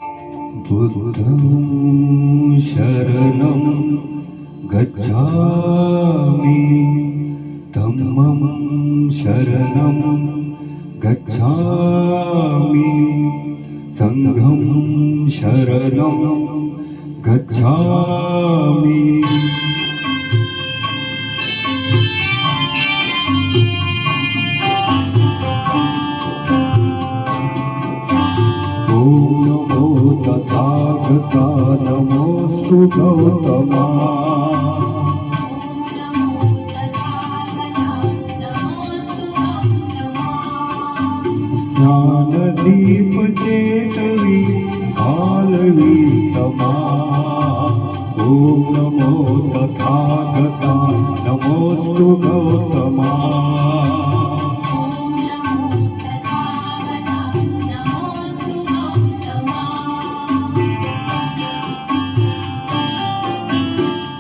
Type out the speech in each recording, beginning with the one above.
बुद्धं शरणं गच्छामि धम्मं शरणं गच्छामि संघं शरणं गच्छामि। नमो तथागता नमोऽस्तु गौतमा। ज्ञानदीप चेतवी कालवी तमा। ॐ नमो तथागता नमोऽस्तु गौतमा।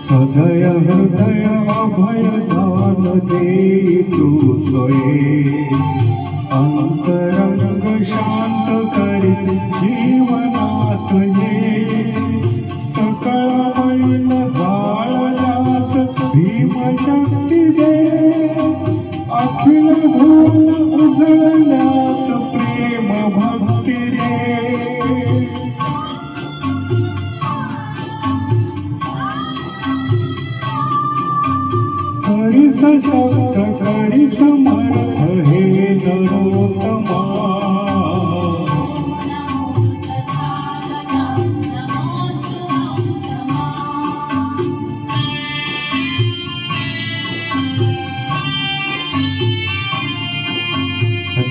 सदय हृदय अभय दान देतु सोये। अंतरंग शांत करी जीवनात ये। सकळ वैन जाळल्यास भीम शक्ती दे। अखिल भुवन उजळल्यास प्रेम भक्ती दे। करी सशक्त करी समर्थ हे नरोत्तमा।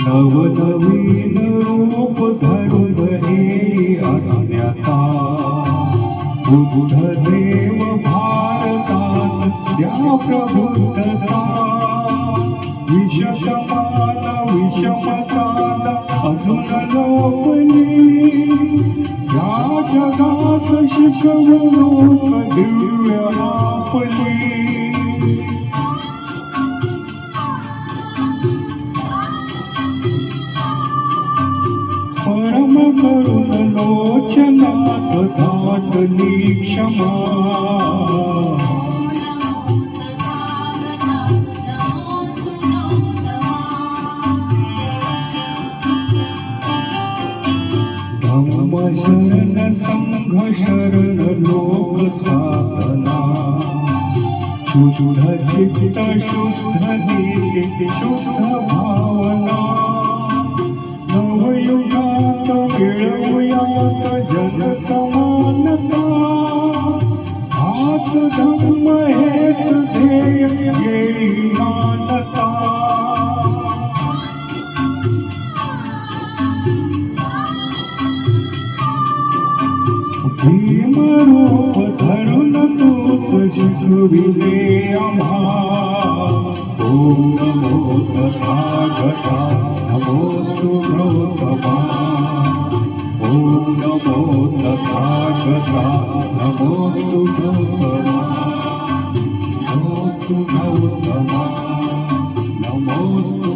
नवनवीन रूप धरून हे अज्ञाता। बुद्ध देव भारतास द्या प्रबुद्धता। विषसमान विषमतान अजून लोपली। या जगास शिकवणूक दिव्य आपली। परम करुण लोचनात दाटली क्षमा। धम्म शरण संघ शरण लोक साधना। शुद्ध चित्त शुद्ध नीति शुद्ध भावना। नवयुगात मिळवूयात जन समानता। हाच धम्म हेच ध्येय येई मानता। भीम रूप धरून तूच शिकविले आम्हा। ॐ नमो तथागता नमोऽस्तु गौतमा। ॐ नमो तथागता नमोऽस्तु गौतमा। नमोऽस्तु गौतमा नमोऽस्तु